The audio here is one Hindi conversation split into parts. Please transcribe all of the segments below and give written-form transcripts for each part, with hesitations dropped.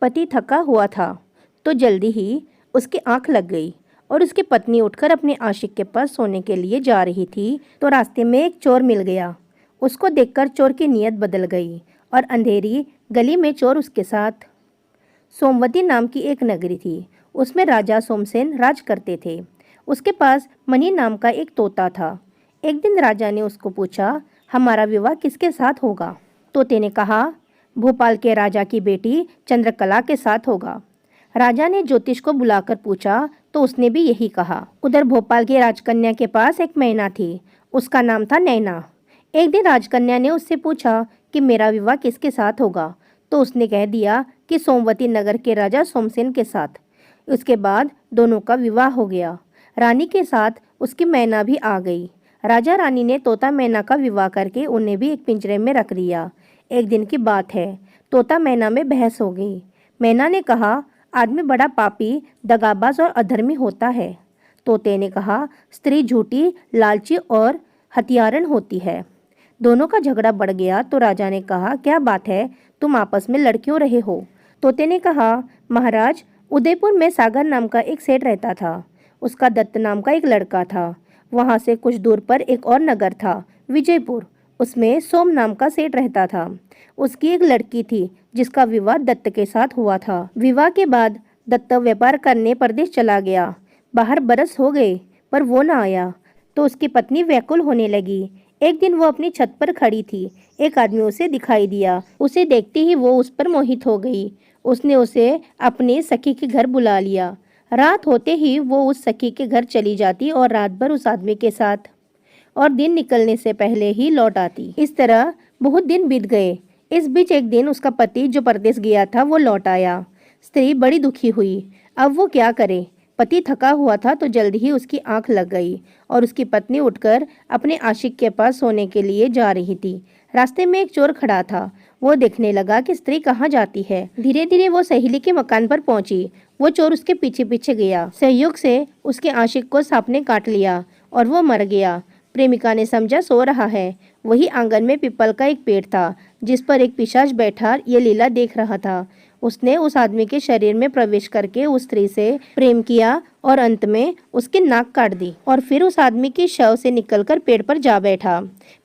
पति थका हुआ था तो जल्दी ही उसकी आंख लग गई और उसकी पत्नी उठकर अपने आशिक के पास सोने के लिए जा रही थी तो रास्ते में एक चोर मिल गया। उसको देखकर चोर की नीयत बदल गई और अंधेरी गली में चोर उसके साथ। सोमवती नाम की एक नगरी थी। उसमें राजा सोमसेन राज करते थे। उसके पास मणि नाम का एक तोता था। एक दिन राजा ने उसको पूछा, हमारा विवाह किसके साथ होगा? तोते ने कहा, भोपाल के राजा की बेटी चंद्रकला के साथ होगा। राजा ने ज्योतिष को बुलाकर पूछा तो उसने भी यही कहा। उधर भोपाल की राजकन्या के पास एक मैना थी। उसका नाम था नैना। एक दिन राजकन्या ने उससे पूछा कि मेरा विवाह किसके साथ होगा, तो उसने कह दिया कि सोमवती नगर के राजा सोमसेन के साथ। उसके बाद दोनों का विवाह हो गया। रानी के साथ उसकी मैना भी आ गई। राजा रानी ने तोता मैना का विवाह करके उन्हें भी एक पिंजरे में रख लिया। एक दिन की बात है, तोता मैना में बहस हो गई। मैना ने कहा, आदमी बड़ा पापी, दगाबाज और अधर्मी होता है। तोते ने कहा, स्त्री झूठी, लालची और हत्यारन होती है। दोनों का झगड़ा बढ़ गया तो राजा ने कहा, क्या बात है, तुम आपस में लड़ क्यों रहे हो? तोते ने कहा, महाराज, उदयपुर में सागर नाम का एक सेठ रहता था। उसका दत्त नाम का एक लड़का था। वहाँ से कुछ दूर पर एक और नगर था, विजयपुर। उसमें सोम नाम का सेठ रहता था। उसकी एक लड़की थी जिसका विवाह दत्त के साथ हुआ था। विवाह के बाद दत्त व्यापार करने परदेश चला गया। बाहर बरस हो गए पर वो ना आया तो उसकी पत्नी व्याकुल होने लगी। एक दिन वो अपनी छत पर खड़ी थी। एक आदमी उसे दिखाई दिया। उसे देखते ही वो उस पर मोहित हो गई। उसने उसे अपनी सखी के घर बुला लिया। रात होते ही वो उस सखी के घर चली जाती और रात भर उस आदमी के साथ और दिन निकलने से पहले ही लौट आती। इस तरह बहुत दिन बीत गए। इस बीच एक दिन उसका पति जो परदेश गया था वो लौट आया। स्त्री बड़ी दुखी हुई। अब वो क्या करे? पति थका हुआ था तो जल्दी ही उसकी आंख लग गई और उसकी पत्नी उठकर अपने आशिक के पास सोने के लिए जा रही थी। रास्ते में एक चोर खड़ा था। वो देखने लगा कि स्त्री कहाँ जाती है। धीरे धीरे वो सहेली के मकान पर पहुंची। वो चोर उसके पीछे पीछे गया। संयोग से उसके आशिक को सांप ने काट लिया और वो मर गया। प्रेमिका ने समझा सो रहा है। वही आंगन में पीपल का एक पेड़ था जिस पर एक पिशाच बैठा ये लीला देख रहा था। उसने उस आदमी के शरीर में प्रवेश करके उस स्त्री से प्रेम किया और अंत में उसकी नाक काट दी और फिर उस आदमी की शव से निकलकर पेड़ पर जा बैठा।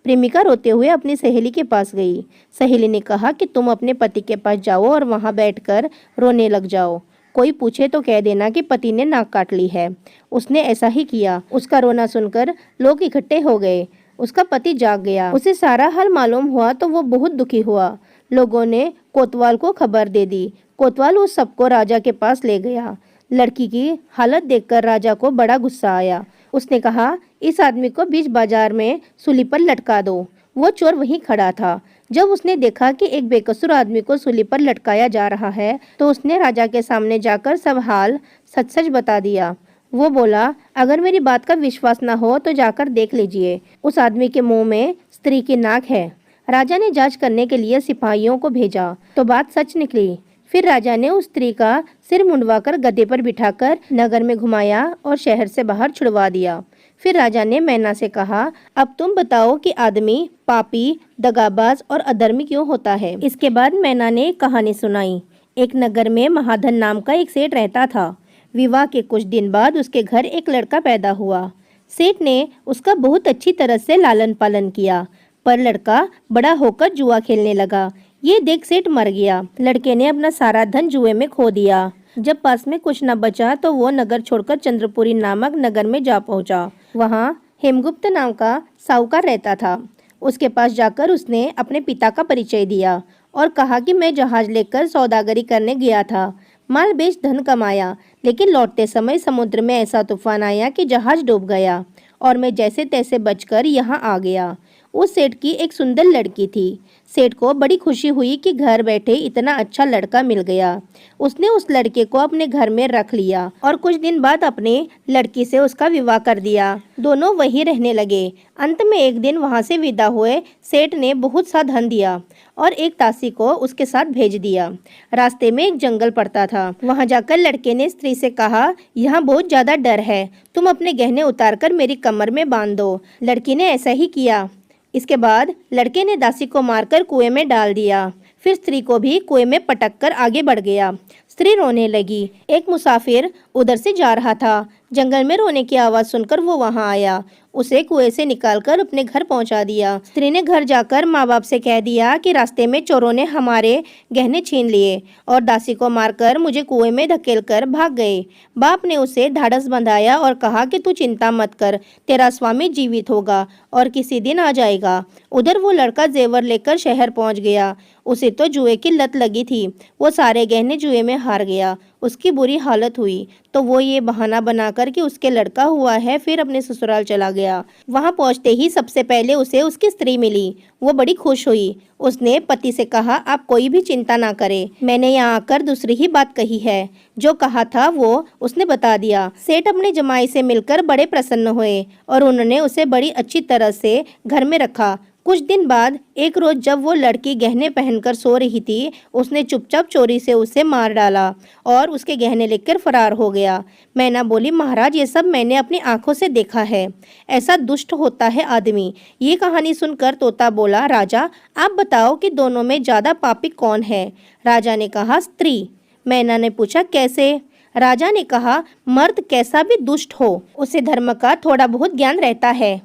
प्रेमिका रोते हुए अपनी सहेली के पास गई। सहेली ने कहा कि तुम अपने पति के पास जाओ और वहां बैठकर रोने लग जाओ। कोई पूछे तो कह देना कि पति ने नाक काट ली है। उसने ऐसा ही किया। उसका रोना सुनकर लोग इकट्ठे हो गए। उसका पति जाग गया। उसे सारा हाल मालूम हुआ तो वो बहुत दुखी हुआ। लोगों ने कोतवाल को खबर दे दी। कोतवाल उस सबको राजा के पास ले गया। लड़की की हालत देखकर राजा को बड़ा गुस्सा आया। उसने कहा, इस आदमी को बीच बाजार में सूली पर लटका दो। वो चोर वहीं खड़ा था। जब उसने देखा कि एक बेकसूर आदमी को सूली पर लटकाया जा रहा है तो उसने राजा के सामने जाकर सब हाल सच सच बता दिया। वो बोला, अगर मेरी बात का विश्वास ना हो तो जाकर देख लीजिए। उस आदमी के मुंह में स्त्री की नाक है। राजा ने जांच करने के लिए सिपाहियों को भेजा तो बात सच निकली। फिर राजा ने उस स्त्री का सिर मुंडवाकर गधे पर बिठाकर नगर में घुमाया और शहर से बाहर छुड़वा दिया। फिर राजा ने मैना से कहा, अब तुम बताओ कि आदमी पापी, दगाबाज और अधर्मी क्यों होता है? इसके बाद मैना ने एक कहानी सुनाई। एक नगर में महाधन नाम का एक सेठ रहता था। विवाह के कुछ दिन बाद उसके घर एक लड़का पैदा हुआ। सेठ ने उसका बहुत अच्छी तरह से लालन पालन किया, पर लड़का बड़ा होकर जुआ खेलने लगा। ये देख सेठ मर गया। लड़के ने अपना सारा धन जुए में खो दिया। जब पास में कुछ न बचा तो वो नगर छोड़कर चंद्रपुरी नामक नगर में जा पहुंचा। वहाँ हेमगुप्त नाम का साहूकार रहता था। उसके पास जाकर उसने अपने पिता का परिचय दिया और कहा कि मैं जहाज लेकर सौदागरी करने गया था। माल बेच धन कमाया, लेकिन लौटते समय समुद्र में ऐसा तूफान आया कि जहाज डूब गया और मैं जैसे तैसे बचकर यहाँ आ गया। उस सेठ की एक सुंदर लड़की थी। सेठ को बड़ी खुशी हुई कि घर बैठे इतना अच्छा लड़का मिल गया। उसने उस लड़के को अपने घर में रख लिया और कुछ दिन बाद अपने लड़की से उसका विवाह कर दिया। दोनों वहीं रहने लगे। अंत में एक दिन वहां से विदा हुए सेठ ने बहुत सा धन दिया और एक दासी को उसके साथ भेज दिया। रास्ते में एक जंगल पड़ता था। वहां जाकर लड़के ने स्त्री से कहा, यहाँ बहुत ज्यादा डर है, तुम अपने गहने उतारकर मेरी कमर में बांध दो। लड़की ने ऐसा ही किया। इसके बाद लड़के ने दासी को मारकर कुएं में डाल दिया। फिर स्त्री को भी कुएं में पटक कर आगे बढ़ गया। स्त्री रोने लगी। एक मुसाफिर उधर से जा रहा था। जंगल में रोने की आवाज़ सुनकर वो वहां आया, उसे कुएं से निकालकर अपने घर पहुंचा दिया। स्त्री ने घर जाकर माँ बाप से कह दिया कि रास्ते में चोरों ने हमारे गहने छीन लिए और दासी को मारकर मुझे कुएं में धकेलकर भाग गए। बाप ने उसे ढाढ़स बंधाया और कहा कि तू चिंता मत कर, तेरा स्वामी जीवित होगा और किसी दिन आ जाएगा। उधर वो लड़का जेवर लेकर शहर पहुंच गया। उसे तो जुए की लत लगी थी। वो सारे गहने जुए में हार गया। उसकी बुरी हालत हुई तो वो ये बहाना बनाकर कि उसके लड़का हुआ है फिर अपने ससुराल चला गया। वहां पहुंचते ही सबसे पहले उसे उसकी स्त्री मिली। वो बड़ी खुश हुई। उसने पति से कहा, आप कोई भी चिंता ना करें, मैंने यहाँ आकर दूसरी ही बात कही है। जो कहा था वो उसने बता दिया। सेठ अपने जमाई से मिलकर बड़े प्रसन्न हुए और उन्होंने उसे बड़ी अच्छी तरह से घर में रखा। कुछ दिन बाद एक रोज जब वो लड़की गहने पहनकर सो रही थी, उसने चुपचाप चोरी से उसे मार डाला और उसके गहने लेकर फरार हो गया। मैना बोली, महाराज ये सब मैंने अपनी आंखों से देखा है। ऐसा दुष्ट होता है आदमी। ये कहानी सुनकर तोता बोला, राजा आप बताओ कि दोनों में ज्यादा पापी कौन है? राजा ने कहा, स्त्री। मैना ने पूछा, कैसे? राजा ने कहा, मर्द कैसा भी दुष्ट हो, उसे धर्म का थोड़ा बहुत ज्ञान रहता है,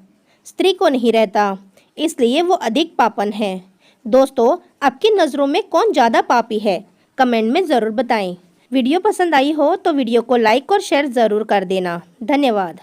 स्त्री को नहीं रहता, इसलिए वो अधिक पापन है। दोस्तों, आपकी नज़रों में कौन ज़्यादा पापी है? कमेंट में ज़रूर बताएं। वीडियो पसंद आई हो तो वीडियो को लाइक और शेयर ज़रूर कर देना। धन्यवाद।